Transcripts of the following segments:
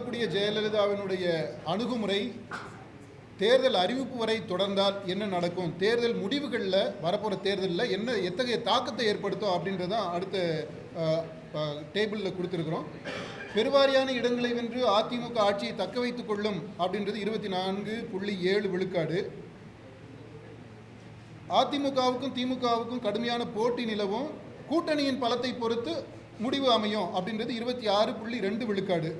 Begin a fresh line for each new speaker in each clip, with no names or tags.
சொல்லக்கூடிய ஜெயலலிதாவினுடைய அணுகுமுறை தேர்தல் அறிவிப்பு வரை தொடர்ந்தால் என்ன நடக்கும், தேர்தல் முடிவுகளில் வரப்போகிற தேர்தலில் என்ன எத்தகைய தாக்கத்தை ஏற்படுத்தும் அப்படின்றதான் அடுத்த டேபிளில் கொடுத்துருக்குறோம். பெருவாரியான இடங்களை வென்று அதிமுக ஆட்சியை தக்க வைத்துக் கொள்ளும் அப்படின்றது 24.7 விழுக்காடு. அதிமுகவுக்கும் திமுகவுக்கும் கடுமையான போட்டி நிலவும், கூட்டணியின் பலத்தை பொறுத்து முடிவு அமையும் அப்படின்றது 26.2 விழுக்காடு.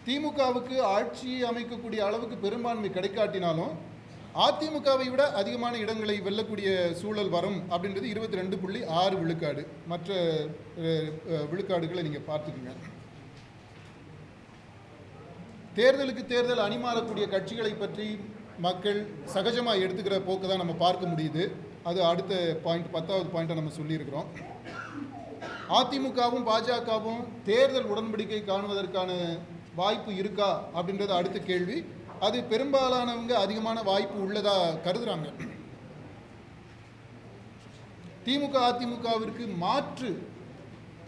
திமுகவுக்கு ஆட்சி அமைக்கக்கூடிய அளவுக்கு பெரும்பான்மை கிடைக்காட்டினாலும் அதிமுகவை விட அதிகமான இடங்களை வெல்லக்கூடிய சூழல் வரும் அப்படின்றது 22.6 விழுக்காடு. மற்ற விழுக்காடுகளை நீங்கள் பார்த்துக்குங்க. தேர்தலுக்கு தேர்தல் அணிமாறக்கூடிய கட்சிகளை பற்றி மக்கள் சகஜமாக எடுத்துக்கிற போக்கு தான் நம்ம பார்க்க முடியுது. அது அடுத்த பாயிண்ட், 10வது பாயிண்ட்டை நம்ம சொல்லியிருக்கிறோம். அதிமுகவும் பாஜகவும் தேர்தல் உடன்படிக்கை காணுவதற்கான வாய்ப்பு இருக்கா அப்படின்றது அடுத்த கேள்வி. அது பெரும்பாலானவங்க அதிகமான வாய்ப்பு உள்ளதா கருதுறாங்க. திமுக அதிமுகவிற்கு மாற்று,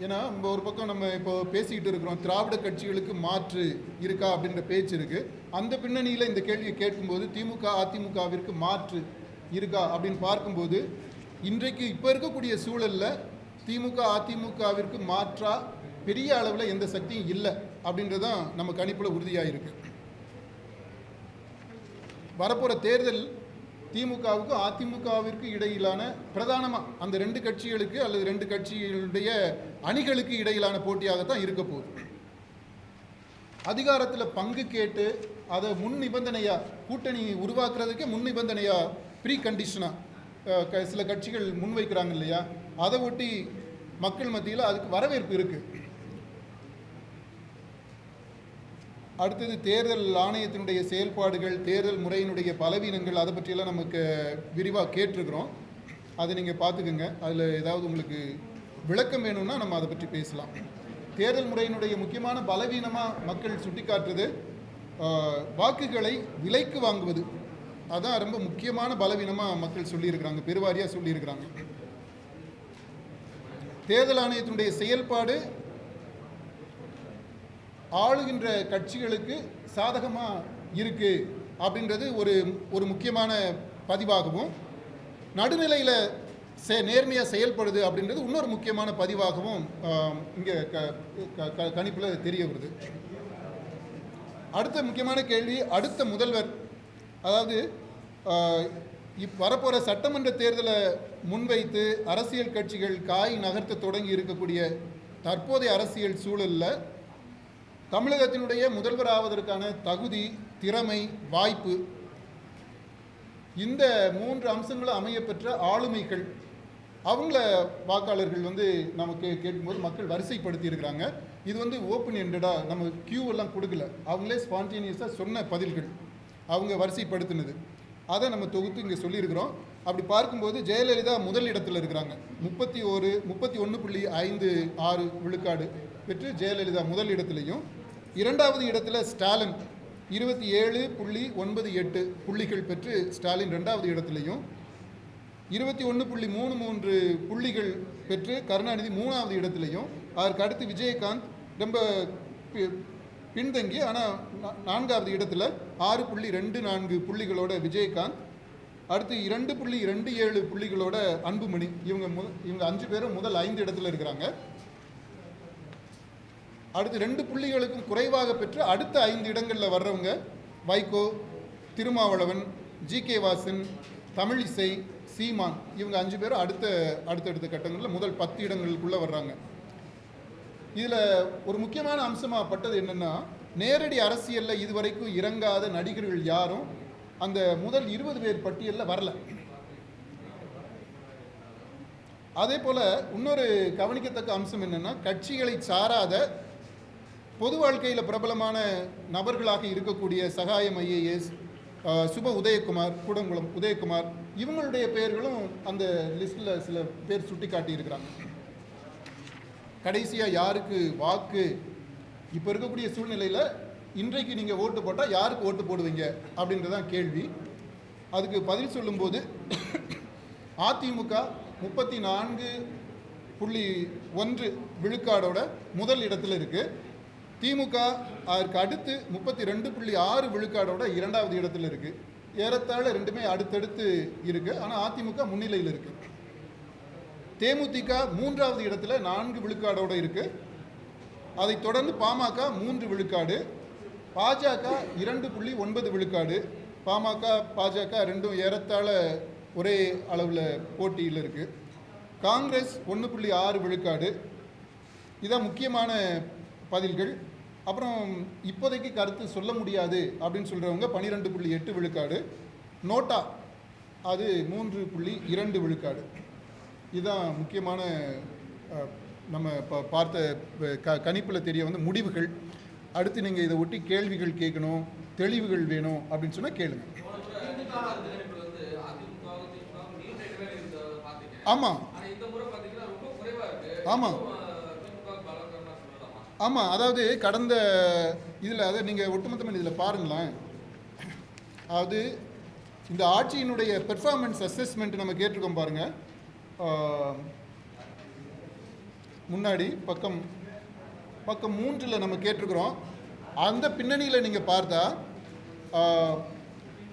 ஏன்னா ஒரு பக்கம் நம்ம இப்போ பேசிக்கிட்டு இருக்கிறோம், திராவிட கட்சிகளுக்கு மாற்று இருக்கா அப்படின்ற பேச்சு இருக்கு. அந்த பின்னணியில் இந்த கேள்வியை கேட்கும்போது திமுக அதிமுகவிற்கு மாற்று இருக்கா அப்படின்னு பார்க்கும்போது இன்றைக்கு இப்போ இருக்கக்கூடிய சூழலில் திமுக அதிமுகவிற்கு மாற்றா பெரிய அளவில் எந்த சக்தியும் இல்லை அப்படின்றதான் நம்ம கணிப்பில் உறுதியாக இருக்கு. வரப்போகிற தேர்தல் திமுகவுக்கும் அதிமுகவிற்கு இடையிலான பிரதானமாக அந்த ரெண்டு கட்சிகளுக்கு அல்லது ரெண்டு கட்சிகளுடைய அணிகளுக்கு இடையிலான போட்டியாகத்தான் இருக்க போகுது. அதிகாரத்தில் பங்கு கேட்டு அதை முன் நிபந்தனையாக கூட்டணி உருவாக்குறதுக்கே முன் நிபந்தனையாக ப்ரீ கண்டிஷனாக சில கட்சிகள் முன்வைக்கிறாங்க இல்லையா, அதை ஒட்டி மக்கள் மத்தியில் அதுக்கு வரவேற்பு இருக்குது. அடுத்தது தேர்தல் ஆணையத்தினுடைய செயல்பாடுகள், தேர்தல் முறையினுடைய பலவீனங்கள், அதை பற்றியெல்லாம் நமக்கு விரிவாக கேட்டிருக்கிறோம். அதை நீங்கள் பார்த்துக்குங்க. அதில் ஏதாவது உங்களுக்கு விளக்கம் வேணும்னா நம்ம அதை பற்றி பேசலாம். தேர்தல் முறையினுடைய முக்கியமான பலவீனமாக மக்கள் சுட்டிக்காட்டுறது வாக்குகளை விலைக்கு வாங்குவது. அதான் ரொம்ப முக்கியமான பலவீனமாக மக்கள் சொல்லியிருக்கிறாங்க, பெருவாரியாக சொல்லியிருக்கிறாங்க. தேர்தல் ஆணையத்தினுடைய செயல்பாடு ஆளுகின்ற கட்சிகளுக்கு சாதகமாக இருக்குது அப்படின்றது ஒரு முக்கியமான பதிவாகவும், நடுநிலையில் நேர்மையாக செயல்படுது அப்படின்றது இன்னொரு முக்கியமான பதிவாகவும் இங்கே கணிப்பில் தெரிய வருது. அடுத்த முக்கியமான கேள்வி, அடுத்த முதல்வர், அதாவது வரப்போகிற சட்டமன்ற தேர்தலை முன்வைத்து அரசியல் கட்சிகள் காய் நகர்த்த தொடங்கி இருக்கக்கூடிய தற்போதைய அரசியல் சூழலில் தமிழகத்தினுடைய முதல்வர் ஆவதற்கான தகுதி, திறமை, வாய்ப்பு, இந்த 3 அம்சங்களும் அமையப்பெற்ற ஆளுமைகள், அவங்கள வாக்காளர்கள் நமக்கு கேட்கும்போது மக்கள் வரிசைப்படுத்தி இருக்கிறாங்க. இது ஓப்பன் எண்டடாக நம்ம கியூவெல்லாம் கொடுக்கல, அவங்களே ஸ்பான்டேனியஸாக சொன்ன பதில்கள், அவங்க வரிசைப்படுத்தினது, அதை நம்ம தொகுத்து இங்கே சொல்லியிருக்கிறோம். அப்படி பார்க்கும்போது ஜெயலலிதா முதல் இடத்துல இருக்கிறாங்க, 31.56 விழுக்காடு பெற்று ஜெயலலிதா முதல் இடத்துலையும், இரண்டாவது இடத்துல ஸ்டாலின் 27.98 புள்ளிகள் பெற்று ஸ்டாலின் ரெண்டாவது இடத்துலையும், 21.33 புள்ளிகள் பெற்று கருணாநிதி மூணாவது இடத்துலையும், அதற்கு அடுத்து விஜயகாந்த் ரொம்ப பின்தங்கி ஆனால் 4வது இடத்துல 6.24 புள்ளிகளோட விஜயகாந்த், அடுத்து 2.27 புள்ளிகளோட அன்புமணி. இவங்க 5 பேரும் முதல் 5 இடத்துல இருக்கிறாங்க. அடுத்து 2 புள்ளிகளுக்கும் குறைவாக பெற்று அடுத்த 5 இடங்களில் வர்றவங்க வைகோ, திருமாவளவன், ஜி.கே. வாசன், தமிழிசை, சீமான். இவங்க 5 பேரும் அடுத்தடுத்த கட்டங்களில் முதல் 10 இடங்களுக்குள்ளே வர்றாங்க. இதில் ஒரு முக்கியமான அம்சமாக பட்டது என்னென்னா, நேரடி அரசியலில் இதுவரைக்கும் இறங்காத நடிகர்கள் யாரும் அந்த முதல் 20 பேர் பட்டியலில் வரல. அதே போல் இன்னொரு கவனிக்கத்தக்க அம்சம் என்னென்னா, கட்சிகளை சாராத பொது வாழ்க்கையில் பிரபலமான நபர்களாக இருக்கக்கூடிய சகாயம் ஐஏஎஸ், சுப உதயகுமார், கூடங்குளம் உதயகுமார், இவங்களுடைய பெயர்களும் அந்த லிஸ்ட்டில் சில பேர் சுட்டி காட்டியிருக்கிறாங்க. கடைசியாக யாருக்கு வாக்கு, இப்போ இருக்கக்கூடிய சூழ்நிலையில் இன்றைக்கு நீங்கள் ஓட்டு போட்டால் யாருக்கு ஓட்டு போடுவீங்க அப்படின்றதான் கேள்வி. அதுக்கு பதில் சொல்லும்போது அதிமுக 34.1 விழுக்காடோட முதல் இடத்துல இருக்குது. திமுக அதற்கு அடுத்து 32.6 விழுக்காடோட 2வது இடத்துல இருக்கு. ஏறத்தாழ ரெண்டுமே அடுத்தடுத்து இருக்கு. ஆனால் அதிமுக முன்னிலையில் இருக்கு. தேமுதிக 3வது இடத்துல 4 விழுக்காடோட இருக்கு. அதைத் தொடர்ந்து பாமக 3 விழுக்காடு, பாஜக 2.9 விழுக்காடு. பாமக பாஜக ரெண்டும் ஏறத்தாழ ஒரே அளவில் போட்டியில் இருக்கு. காங்கிரஸ் 1.6 விழுக்காடு. இதான் முக்கியமான பதில்கள். அப்புறம் இப்போதைக்கு கருத்து சொல்ல முடியாது அப்படின்னு சொல்கிறவங்க 12.8 விழுக்காடு. நோட்டா அது 3.2 விழுக்காடு. இதுதான் முக்கியமான நம்ம பார்த்த கணிப்பில் தெரிய வந்து முடிவுகள். அடுத்து நீங்கள் இதை ஒட்டி கேள்விகள் கேட்கணும், தெளிவுகள் வேணும் அப்படின்னு சொன்னால் கேளுங்க. ஆமாம் ஆமாம் ஆமாம், அதாவது கடந்த இதில் அதை நீங்கள் ஒட்டுமொத்தமாக இதில் பாருங்களேன். அதாவது இந்த ஆட்சியினுடைய பெர்ஃபார்மன்ஸ் அசஸ்மெண்ட் நம்ம கேட்டிருக்கோம் பாருங்கள். முன்னாடி பக்கம் 3 நம்ம கேட்டிருக்கிறோம். அந்த பின்னணியில் நீங்கள் பார்த்தா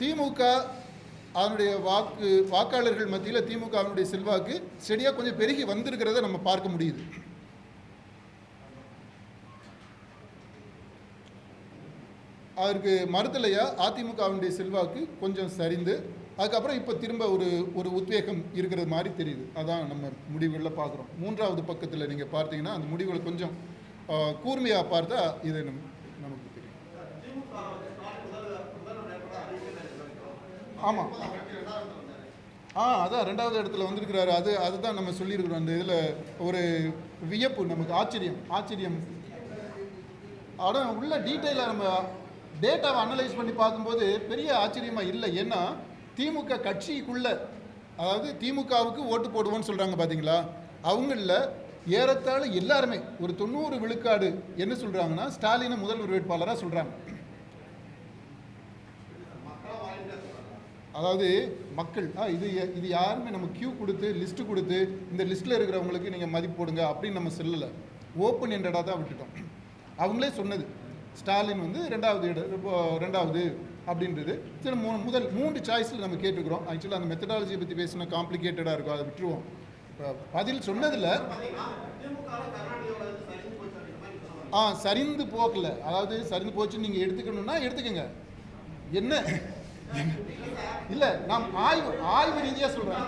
திமுக அதனுடைய வாக்காளர்கள் மத்தியில் திமுக அவனுடைய செல்வாக்கு செடியாக கொஞ்சம் பெருகி வந்திருக்கிறத நம்ம பார்க்க முடியுது. அதற்கு மறுதலையா அதிமுகவினுடைய செல்வாக்கு கொஞ்சம் சரிந்து அதுக்கப்புறம் இப்போ திரும்ப ஒரு உத்வேகம் இருக்கிறது மாதிரி தெரியுது. அதான் நம்ம முடிவுகளில் பார்க்குறோம். 3வது பக்கத்தில் நீங்கள் பார்த்தீங்கன்னா அந்த முடிவுகளை கொஞ்சம் கூர்மையாக பார்த்தா இது நமக்கு தெரியும். ஆமாம், அதான் 2வது இடத்துல வந்திருக்கிறாரு. அதுதான் நம்ம சொல்லியிருக்கிறோம். அந்த இதில் ஒரு வியப்பு, நமக்கு ஆச்சரியம். ஆனால் உள்ள டீட்டெயிலாக நம்ம டேட்டாவை அனலைஸ் பண்ணி பார்க்கும்போது பெரிய ஆச்சரியமாக இல்லை. ஏன்னா திமுக கட்சிக்குள்ள, அதாவது திமுகவுக்கு ஓட்டு போடுவோன்னு சொல்கிறாங்க பார்த்தீங்களா, அவங்களில் ஏறத்தாழ எல்லாருமே ஒரு 90 விழுக்காடு என்ன சொல்கிறாங்கன்னா ஸ்டாலினை முதல்வர் வேட்பாளராக சொல்கிறாங்க. அதாவது மக்கள் இது யாருமே நம்ம கியூ கொடுத்து லிஸ்ட்டு கொடுத்து இந்த லிஸ்ட்டில் இருக்கிறவங்களுக்கு நீங்கள் மதிப்பு போடுங்க அப்படின்னு நம்ம சொல்லலை. ஓப்பன் எண்டடாக தான் விட்டுட்டோம். அவங்களே சொன்னது ஸ்டாலின் வந்து 2வது அப்படின்றது. சரி, முதல் 3 சாய்ஸில் நம்ம கேட்டுக்கிறோம். ஆக்சுவலாக அந்த மெத்தடாலஜியை பற்றி பேசினா காம்ப்ளிகேட்டடாக இருக்கும், அதை விட்டுருவோம். பதில் சொன்னதில் சரிந்து போகல, அதாவது சரிந்து போச்சுன்னு நீங்கள் எடுத்துக்கணும்னா எடுத்துக்கோங்க. என்ன இல்லை, நான் ஆய்வு ரீதியாக சொல்கிறேன்.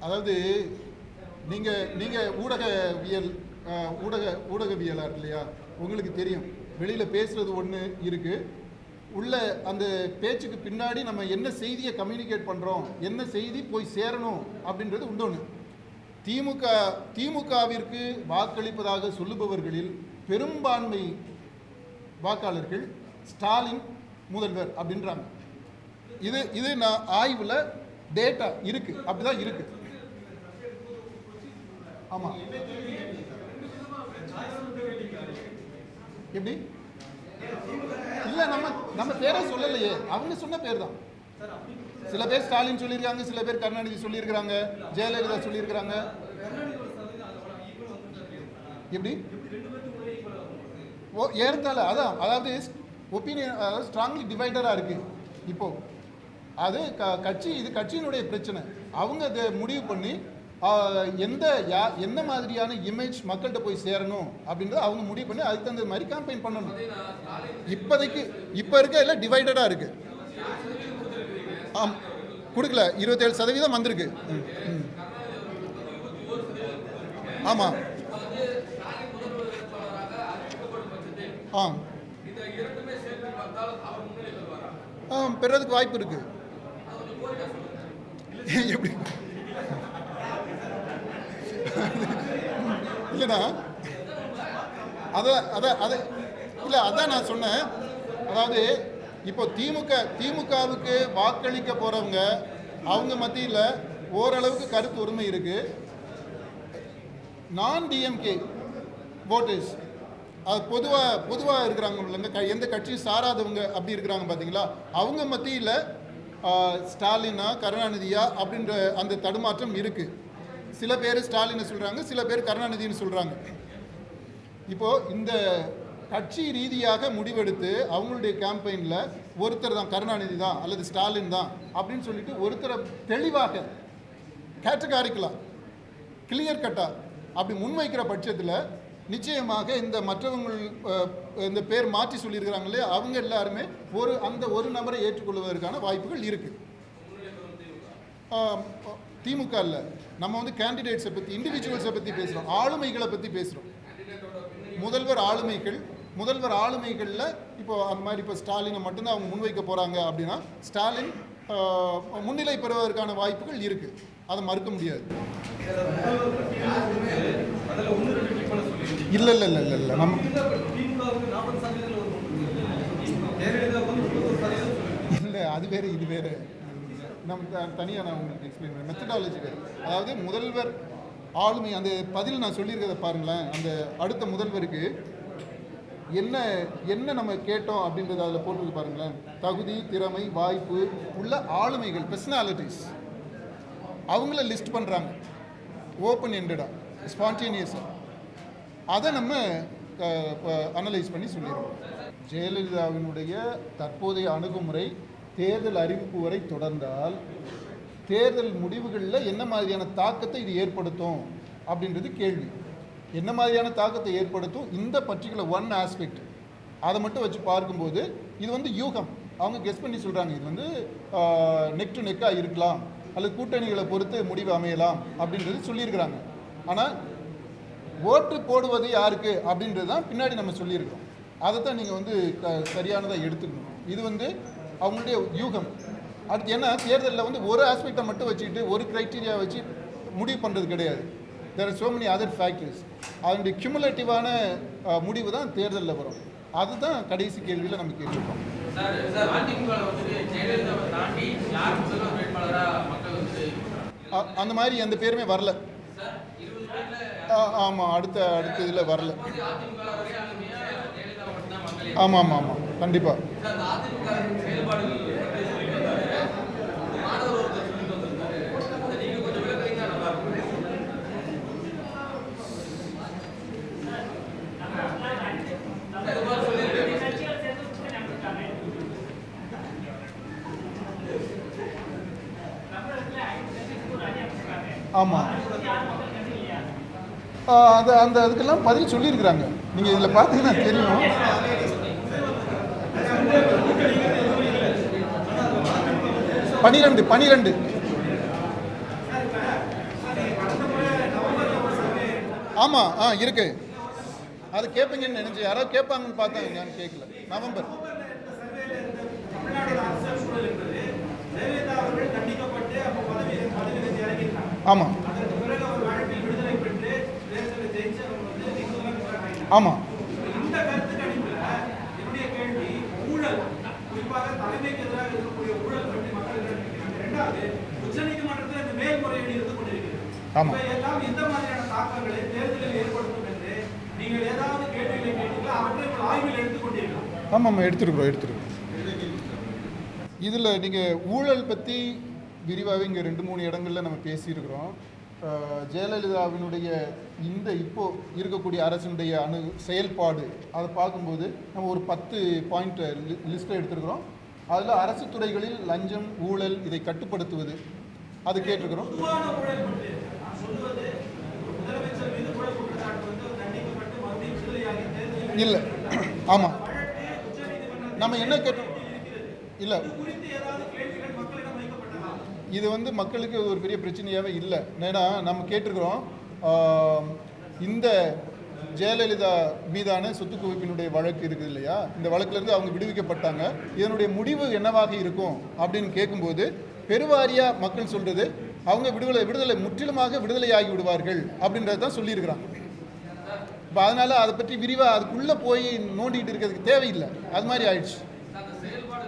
அதாவது நீங்கள் ஊடகவியலாளர் இல்லையா, உங்களுக்கு தெரியும். வெளியில் பேசுகிறது ஒன்று இருக்குது, உள்ள அந்த பேச்சுக்கு பின்னாடி நம்ம என்ன செய்தியை கம்யூனிகேட் பண்ணுறோம், என்ன செய்தி போய் சேரணும் அப்படின்றது உண்டொன்று. திமுகவிற்கு வாக்களிப்பதாக சொல்லுபவர்களில் பெரும்பான்மை வாக்காளர்கள் ஸ்டாலின் முதல்வர் அப்படின்றாங்க. இது நான் ஆய்வில் டேட்டா இருக்கு, அப்படிதான் இருக்கு. ஆமாம், எப்படி இல்லை, நம்ம பேரை சொல்லலையே, அவங்க சொன்ன பேர் தான். சில பேர் ஸ்டாலின் சொல்லியிருக்காங்க, சில பேர் கருணாநிதி சொல்லியிருக்கிறாங்க, ஜெயலலிதா சொல்லியிருக்கிறாங்க. எப்படி ஏறத்தாழ அதான், அதாவது ஒப்பீனியன் ஸ்ட்ராங்லி டிவைடராக இருக்குது. இப்போ அது இது கட்சியினுடைய பிரச்சனை. அவங்க அதை முடிவு பண்ணி எந்த மாதிரியான இமேஜ் மக்கள்கிட்ட போய் சேரணும் அப்படின்றத அவங்க முடிவு பண்ணி அதுக்கு தகுந்த மாதிரி கேம்பெயின் பண்ணணும். இப்போ இருக்க எல்லாம் டிவைடடாக இருக்குது. கொடுக்கல, 27% வந்திருக்கு. ஆமாம், பெறதுக்கு வாய்ப்பு இருக்கு. எப்படி இல்லைண்ணா, அதான் நான் சொன்னேன். அதாவது இப்போ திமுகவுக்கு வாக்களிக்க போகிறவங்க அவங்க மத்தியில் ஓரளவுக்கு கருத்து உரிமை இருக்குது. நான் டிஎம்கே ஓட்டர்ஸ் அது பொதுவாக இருக்கிறாங்க இல்லைங்க, எந்த கட்சியும் சாராதவங்க அப்படி இருக்கிறாங்க பார்த்தீங்களா, அவங்க மத்தியில் ஸ்டாலினா கருணாநிதியா அப்படின்ற அந்த தடுமாற்றம் இருக்குது. சில பேர் ஸ்டாலினை சொல்கிறாங்க, சில பேர் கருணாநிதினு சொல்கிறாங்க. இப்போது இந்த கட்சி ரீதியாக முடிவெடுத்து அவங்களுடைய கேம்பெயினில் ஒருத்தர் தான் கருணாநிதி தான் அல்லது ஸ்டாலின் தான் அப்படின்னு சொல்லிட்டு ஒருத்தரை தெளிவாக கேட்டகாரிக்கலாம் கிளியர் கட்டாக அப்படி முன்வைக்கிற பட்சத்தில் நிச்சயமாக இந்த மற்றவங்க இந்த பேர் மாற்றி சொல்லியிருக்கிறாங்களே அவங்க எல்லாருமே ஒரு நபரை ஏற்றுக்கொள்வதற்கான வாய்ப்புகள் இருக்குது. திமுக இல்லை, நம்ம வந்து கேண்டிடேட்ஸை பற்றி இண்டிவிஜுவல்ஸை பற்றி பேசுகிறோம், ஆளுமைகளை பற்றி பேசுகிறோம். முதல்வர் ஆளுமைகளில் இப்போ அந்த மாதிரி இப்போ ஸ்டாலினை மட்டும்தான் அவங்க முன்வைக்க போகிறாங்க அப்படின்னா ஸ்டாலின் முன்னிலை பெறுவதற்கான வாய்ப்புகள் இருக்குது, அதை மறுக்க முடியாது. இல்லை இல்லை இல்லை இல்லை நம்ம இல்லை அது வேறு இது வேறு. நம்ம தனியாக நான் உங்களுக்கு எக்ஸ்பிளைன் பண்ணேன், மெத்தடாலஜி வேறு. அதாவது முதல்வர் ஆளுமை அந்த பதில் நான் சொல்லியிருக்கிறத பாருங்களேன். அந்த அடுத்த முதல்வருக்கு என்ன நம்ம கேட்டோம் அப்படின்றத அதில் போட்டிருக்கு பாருங்களேன். தகுதி, திறமை, வாய்ப்பு உள்ள ஆளுமைகள், பர்சனாலிட்டிஸ், அவங்கள லிஸ்ட் பண்ணுறாங்க ஓப்பன் எண்டடாக, ஸ்பான்டேனியஸாக. அதை நம்ம அனலைஸ் பண்ணி சொல்லிடுறோம். ஜெயலலிதாவினுடைய தற்போதைய அணுகுமுறை தேர்தல் அறிவிப்பு வரை தொடர்ந்தால் தேர்தல் முடிவுகளில் என்ன மாதிரியான தாக்கத்தை இது ஏற்படுத்தும் அப்படின்றது கேள்வி. என்ன மாதிரியான தாக்கத்தை ஏற்படுத்தும் இந்த பர்டிகுலர் ஒன் ஆஸ்பெக்ட் அதை மட்டும் வச்சு பார்க்கும்போது இது வந்து யூகம். அவங்க கெஸ் பண்ணி சொல்கிறாங்க இது வந்து நெக் டு நெக்காக இருக்கலாம் அல்லது கூட்டணிகளை பொறுத்து முடிவு அமையலாம் அப்படின்றது சொல்லியிருக்கிறாங்க. ஆனால் ஓட்டு போடுவது யாருக்கு அப்படின்றது தான் பின்னாடி நம்ம சொல்லியிருக்கிறோம். அதை தான் நீங்கள் வந்து சரியானதாக எடுத்துக்கணும். இது வந்து அவங்களுடைய யூகம். அடுத்து என்ன, தேர்தலில் வந்து ஒரு ஆஸ்பெக்டை மட்டும் வச்சுக்கிட்டு ஒரு க்ரைட்டீரியா வச்சு முடிவு பண்ணுறது கிடையாது. There are so many other factors. அதனுடைய கியூமுலேட்டிவான முடிவு தான் தேர்தலில் வரும். அதுதான் கடைசி கேள்வியில் நம்ம கேட்டிருக்கோம். அந்த மாதிரி எந்த பேருமே வரல. ஆமாம், அடுத்த இதில் வரல. ஆமாம் ஆமாம் ஆமாம், கண்டிப்பாக. ஆமாம், அதுக்கெல்லாம் பதில் சொல்லியிருக்கிறாங்க. நீங்கள் இதில் பார்த்தீங்கன்னா தெரியும். பனிரெண்டு ஆமாம் இருக்கு. அது கேட்பீங்கன்னு நினைச்சு யாராவது கேட்பாங்கன்னு பார்த்தாங்க, நான் கேட்கல. நவம்பர் ஆமாம் ஆமாம் ஆமாம் எடுத்துருக்குறோம். இதில் நீங்கள் ஊழல் பற்றி விரிவாகவே இங்கே 2-3 இடங்களில் நம்ம பேசியிருக்கிறோம். ஜெயலலிதாவினுடைய இந்த இப்போ இருக்கக்கூடிய அரசினுடைய செயல்பாடு அதை பார்க்கும்போது நம்ம ஒரு 10 பாயிண்ட் லிஸ்ட்டை எடுத்துருக்கிறோம். அதில் அரசு துறைகளில் லஞ்சம், ஊழல் இதை கட்டுப்படுத்துவது அது கேட்டிருக்கிறோம். இல்லை, ஆமாம், நம்ம என்ன கேட்டோம் இல்லை, இது வந்து மக்களுக்கு ஒரு பெரிய பிரச்சனையாகவே இல்லை. ஏன்னா நம்ம கேட்டிருக்கிறோம் இந்த ஜெயலலிதா மீதான சொத்து குவிப்பினுடைய வழக்கு இருக்குது இல்லையா, இந்த வழக்கிலேருந்து அவங்க விடுவிக்கப்பட்டாங்க, இதனுடைய முடிவு என்னவாக இருக்கும் அப்படின்னு கேட்கும்போது பெருவாரியாக மக்கள் சொல்கிறது அவங்க விடுதலை முற்றிலுமாக விடுதலையாகி விடுவார்கள் அப்படின்றது தான் சொல்லியிருக்கிறாங்க. இப்போ அதனால் அதை பற்றி விரிவாக அதுக்குள்ளே போய் நோண்டிகிட்டு இருக்கிறதுக்கு தேவையில்லை. அது மாதிரி ஆயிடுச்சு.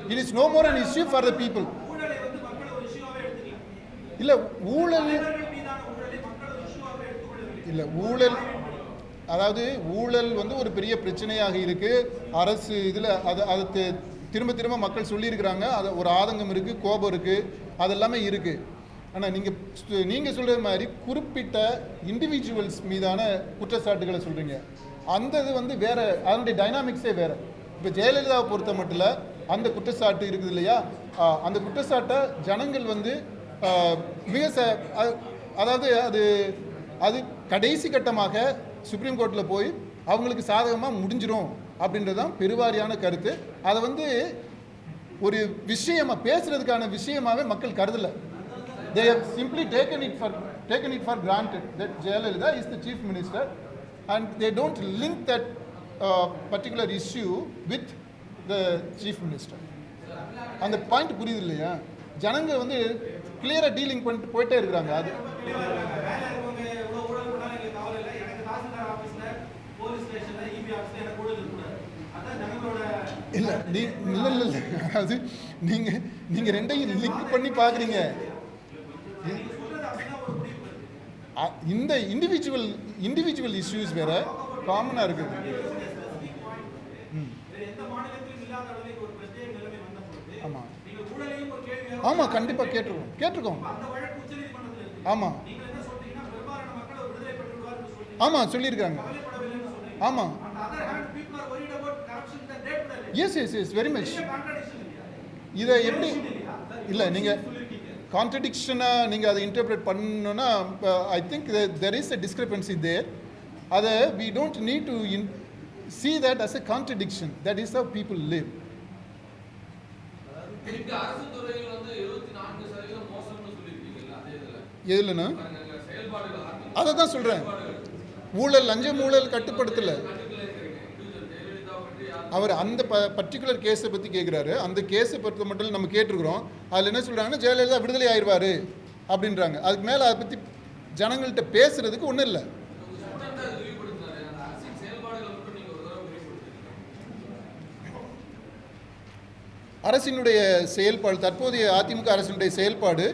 It is no more an issue for the people. இல்லை ஊழல் இல்லை, அதாவது ஊழல் வந்து ஒரு பெரிய பிரச்சனையாக இருக்குது அரசு இதில். அதை திரும்ப திரும்ப மக்கள் சொல்லியிருக்கிறாங்க. அது ஒரு ஆதங்கம் இருக்குது, கோபம் இருக்குது, அதெல்லாமே இருக்குது. ஆனால் நீங்கள் சொல்கிறது மாதிரி குறிப்பிட்ட இண்டிவிஜுவல்ஸ் மீதான குற்றச்சாட்டுகளை சொல்கிறீங்க. அந்த இது வந்து வேறு, அதனுடைய டைனாமிக்ஸே வேறு. இப்போ ஜெயலலிதாவை பொறுத்த மட்டும் அந்த குற்றச்சாட்டு இருக்குது இல்லையா, அந்த குற்றச்சாட்டை ஜனங்கள் வந்து மிக அதாவது அது கடைசி கட்டமாக சுப்ரீம் கோர்ட்டில் போய் அவங்களுக்கு சாதகமாக முடிஞ்சிடும் அப்படின்றது தான் பெருவாரியான கருத்து. அதை வந்து ஒரு விஷயமாக பேசுகிறதுக்கான விஷயமாகவே மக்கள் கருதலை. They have simply taken it for granted that Jayalalitha is the chief minister, and they don't link that particular issue with the chief minister. அந்த பாயிண்ட் புரியுது இல்லையா? ஜனங்க வந்து கிளியராக டீலிங் பண்ணிட்டு போயிட்டே இருக்கிறாங்க. அது இல்லை இல்லை அதாவது நீங்கள் ரெண்டையும் லிங்க் பண்ணி பார்க்குறீங்க. இந்த இண்டிவிஜுவல் இஷ்யூஸ் வேற காமனாக இருக்குது. ஆமாம் ஆமாம் கண்டிப்பாக கேட்டிருக்கோம். ஆமாம் ஆமாம் சொல்லியிருக்காங்க. ஆமாம் எஸ் வெரி மச். இதை எப்படி இல்லை நீங்கள் கான்ட்ரடிக்ஷனாக நீங்கள் அதை இன்டர்பிரேட் பண்ணணுன்னா I think there is a discrepancy there. அதை we don't need to see that as a contradiction. That is how people live. எதுலண்ணா அதை தான் சொல்கிறேன். லஞ்சம் ஊழல் கட்டுப்படுத்தலை. அவர் அந்த பர்டிகுலர் கேஸை பற்றி கேட்குறாரு. அந்த கேஸை பற்றி மட்டும் நம்ம கேட்டிருக்கிறோம். அதில் என்ன சொல்கிறாங்கன்னா ஜெயலலிதா விடுதலை ஆயிடுவார் அப்படின்றாங்க. அதுக்கு மேலே அதை பற்றி ஜனங்கள்கிட்ட பேசுகிறதுக்கு ஒன்றும் இல்லை. அரசினுடைய செயல்பாடு, தற்போதைய அதிமுக அரசினுடைய செயல்பாடு,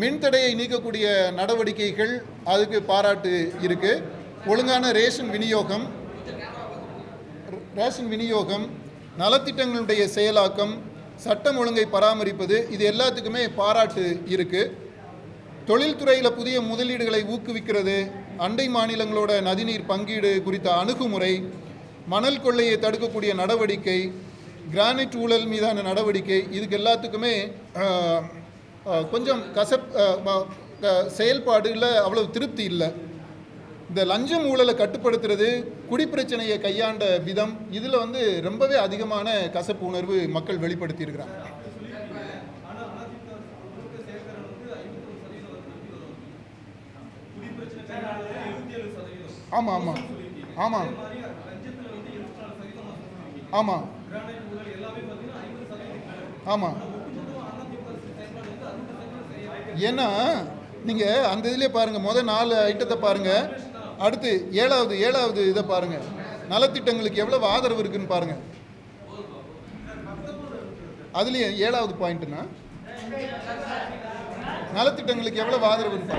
மின்தடையை நீக்கக்கூடிய நடவடிக்கைகள், அதுக்கு பாராட்டு இருக்குது. ஒழுங்கான ரேஷன் விநியோகம், நலத்திட்டங்களுடைய செயலாக்கம், சட்டம் ஒழுங்கை பராமரிப்பது, இது எல்லாத்துக்குமே பாராட்டு இருக்குது. தொழில்துறையில் புதிய முதலீடுகளை ஊக்குவிக்கிறது, அண்டை மாநிலங்களோட நதிநீர் பங்கீடு குறித்த அணுகுமுறை, மணல் கொள்ளையை தடுக்கக்கூடிய நடவடிக்கை, கிரானைட் ஊழல் மீதான நடவடிக்கை, இதுக்கு எல்லாத்துக்குமே கொஞ்சம் செயல்பாடுல அவ்வளவு திருப்தி இல்லை. இந்த லஞ்சம் ஊழலை கட்டுப்படுத்துறது, குடிப்பிரச்சனையை கையாண்ட விதம், இதில் வந்து ரொம்பவே அதிகமான கசப்பு உணர்வு மக்கள் வெளிப்படுத்தியிருக்கிறாங்க. ஆமாம் ஆமாம் ஆமாம் ஆமாம் ஆமாம். ஏன்னா நீங்கள் அந்த இதிலே பாருங்கள், முதல் 4 ஐட்டத்தை பாருங்கள், அடுத்து ஏழாவது இதை பாருங்கள், நலத்திட்டங்களுக்கு எவ்வளவு ஆதரவு இருக்குன்னு பாருங்கள். அதுலேயே 7வது பாயிண்ட்னா நலத்திட்டங்களுக்கு எவ்வளவு ஆதரவு இருக்கு.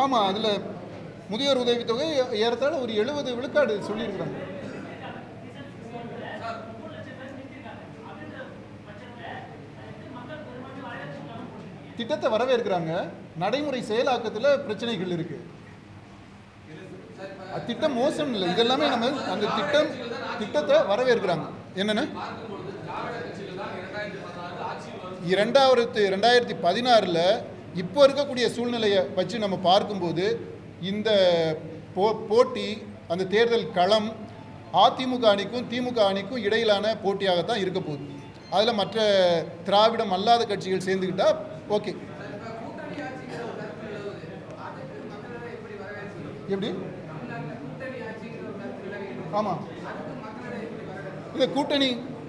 ஆமாம், அதில் முதியோர் உதவித்தொகை ஏறத்தாழ ஒரு 70 விழுக்காடு சொல்லியிருக்கிறாங்க. திட்டத்தை வரவேற்கிறாங்க, நடைமுறை செயலாக்கத்தில் பிரச்சனைகள் இருக்கு. திட்டம் மோசம் இல்லை, இதெல்லாமே நம்ம அந்த திட்டத்தை வரவேற்கிறாங்க. என்னென்ன 2016 இப்போ இருக்கக்கூடிய சூழ்நிலையை வச்சு நம்ம பார்க்கும்போது இந்த போட்டி, அந்த தேர்தல் களம் அதிமுக அணிக்கும் திமுக அணிக்கும் இடையிலான போட்டியாகத்தான் இருக்க போகுது. அதில் மற்ற திராவிடம் அல்லாத கட்சிகள் சேர்ந்துக்கிட்டா ஓகே. எப்படி? ஆமாம், இந்த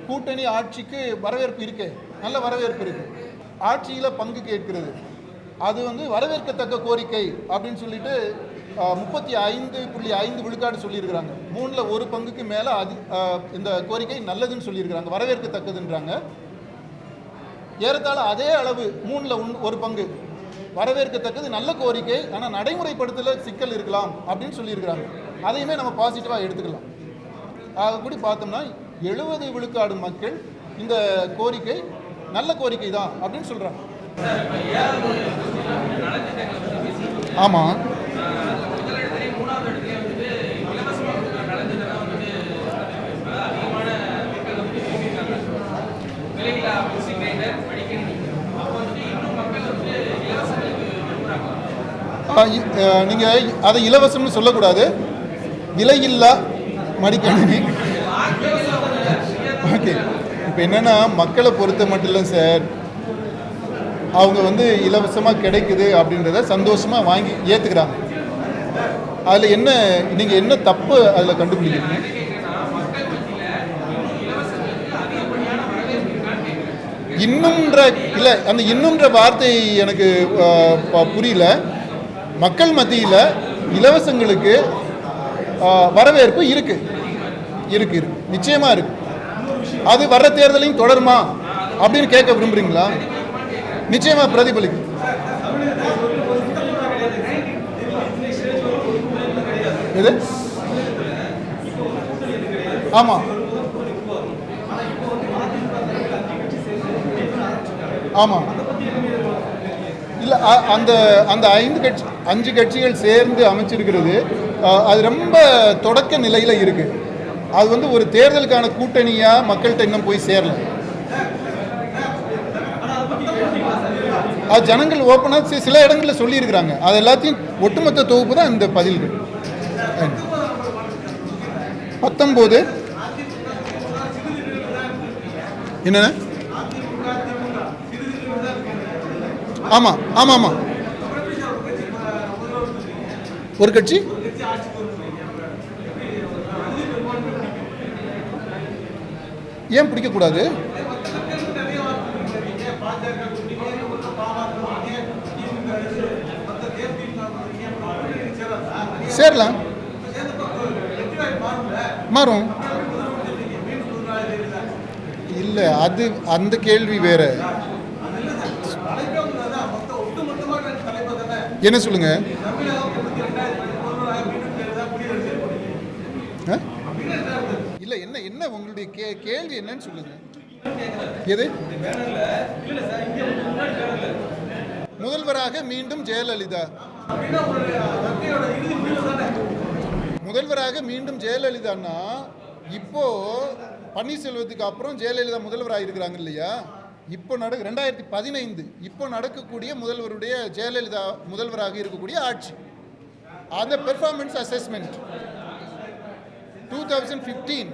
கூட்டணி ஆட்சிக்கு வரவேற்பு இருக்கு, நல்ல வரவேற்பு இருக்கு. ஆட்சியில் பங்கு கேட்கிறது, அது வந்து வரவேற்கத்தக்க கோரிக்கை அப்படின்னு சொல்லிட்டு 35.5 விழுக்காடு சொல்லியிருக்கிறாங்க. 3ல் 1 பங்குக்கு மேலே இந்த கோரிக்கை நல்லதுன்னு சொல்லியிருக்கிறாங்க, வரவேற்கத்தக்கதுன்றாங்க. ஏறத்தாழ அதே அளவு 1/3 வரவேற்கத்தக்கது, நல்ல கோரிக்கை. ஆனால் நடைமுறைப்படுத்தல சிக்கல் இருக்கலாம் அப்படின்னு சொல்லியிருக்கிறாங்க. அதையுமே நம்ம பாசிட்டிவாக எடுத்துக்கலாம். ஆக கூடி பார்த்தோம்னா 70 விழுக்காடு மக்கள் இந்த கோரிக்கை நல்ல கோரிக்கை தான் அப்படின்னு சொல்கிறாங்க. ஆமாம், நீங்கள் அதை இலவசம்னு சொல்லக்கூடாது, விலையில்லா மடிக்கணினி. ஓகே, இப்போ என்னென்னா மக்களை பொறுத்த மட்டும் இல்லை சார், அவங்க இலவசமாக கிடைக்குது அப்படின்றத சந்தோஷமாக வாங்கி ஏற்றுக்கிறாங்க. அதில் என்ன நீங்கள் என்ன தப்பு அதில் கண்டுபிடிக்கிறீங்க? இன்னும்ன்ற இல்லை, அந்த இன்னும்ன்ற வார்த்தை எனக்கு புரியல. மக்கள் மத்தியில் இலவசங்களுக்கு வரவேற்பு இருக்கு, நிச்சயமாக இருக்கு. அது வர்ற தேர்தலையும் தொடருமா அப்படின்னு கேட்க விரும்புறீங்களா? நிச்சயமா பிரதிபலிக்கும். எது? ஆமா, ஆமா, இல்ல அந்த அந்த 5 கட்சிகள் சேர்ந்து அமைச்சிருக்கிறது அது ரொம்ப தொடக்க நிலையில இருக்கு. அது ஒரு தேர்தலுக்கான கூட்டணியா மக்கள்கிட்ட இன்னும் போய் சேரல. அது ஜனங்கள் ஓப்பனாக சில இடங்களில் சொல்லியிருக்கிறாங்க. அது எல்லாத்தையும் ஒட்டுமொத்த தொகுப்பு தான் இந்த பதில்கள். 19 என்ன? ஆமா ஆமா ஆமா, ஒரு கட்சி ஏன் பிடிக்கக்கூடாது? சேரலாம், மாறும். இல்லை, அது அந்த கேள்வி வேற. என்ன சொல்லுங்க? இல்லை, என்ன உங்களுடைய கேள்வி என்னன்னு சொல்லுங்க. எது? முதல்வராக மீண்டும் ஜெயலலிதா, முதல்வராக மீண்டும் ஜெயலலிதான்னா இப்போ பன்னீர்செல்வத்துக்கு அப்புறம் ஜெயலலிதா முதல்வராக இருக்கிறாங்க இல்லையா? இப்போ 2015 இப்போ நடக்கக்கூடிய முதல்வருடைய ஜெயலலிதா முதல்வராக இருக்கக்கூடிய ஆட்சி, அந்த பெர்ஃபார்மன்ஸ் அசஸ்மெண்ட் 2015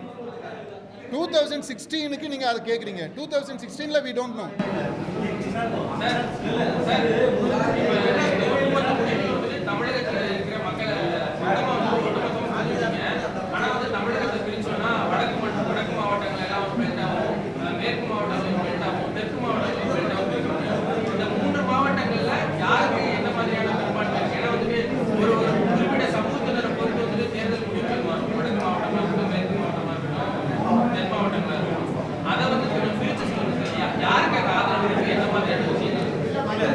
2016க்கு நீங்கள் அதை கேட்குறீங்க. 2016ல we don't know.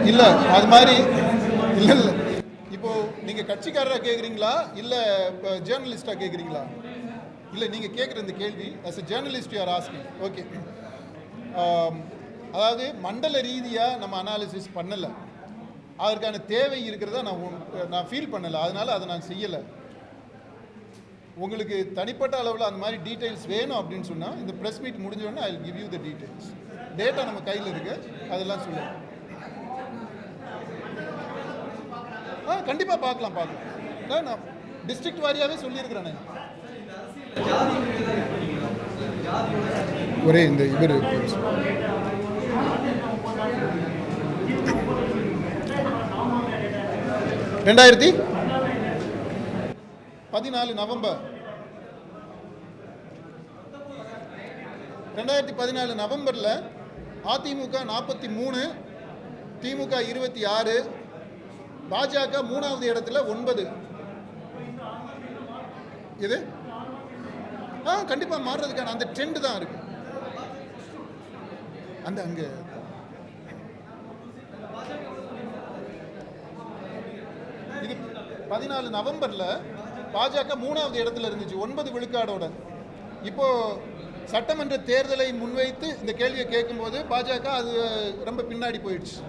இல்லை, அது மாதிரி இல்லை. இப்போ நீங்கள் கட்சிக்காரராக கேட்குறீங்களா இல்லை ஜேர்னலிஸ்டாக கேட்குறீங்களா? இல்லை, நீங்கள் கேட்குற இந்த கேள்வி as a journalist you are asking. Okay, அதாவது மண்டல ரீதியாக நம்ம அனாலிசிஸ் பண்ணலை, அதற்கான தேவை இருக்கிறதா நான் ஃபீல் பண்ணலை, அதனால் அதை நான் செய்யலை. உங்களுக்கு தனிப்பட்ட அளவில் அந்த மாதிரி டீட்டெயில்ஸ் வேணும் அப்படின்னு சொன்னால் இந்த ப்ரெஸ் மீட் முடிஞ்சோடனே I will give you the details. Data நம்ம கையில் இருக்குது, அதெல்லாம் சொல்லுங்கள். கண்டிப்பாக பார்க்கலாம். நான் டிஸ்ட்ரிக்ட் வாரியாகவே சொல்லியிருக்கிறேன். ஒரே இந்த இவர் 2014 நவம்பர் 2014 நவம்பரில் அதிமுக 43, திமுக 26, பாஜக 3வது இடத்துல 9. இது கண்டிப்பாக மாறுறதுக்கான அந்த ட்ரெண்ட் தான் இருக்கு. அந்த அங்கே 14 நவம்பரில் பாஜக 3வது இடத்துல இருந்துச்சு 9 விழுக்காடோட. இப்போ சட்டமன்ற தேர்தலை முன்வைத்து இந்த கேள்வியை கேட்கும்போது பாஜக அது ரொம்ப பின்னாடி போயிடுச்சு.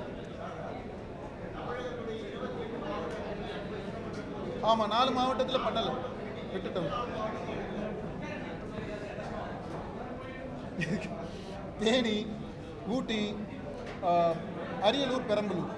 ஆமாம், 4 மாவட்டத்தில் பண்ணலை, விட்டுட்டோம். தேனி, ஊட்டி, அரியலூர், பெரம்பலூர்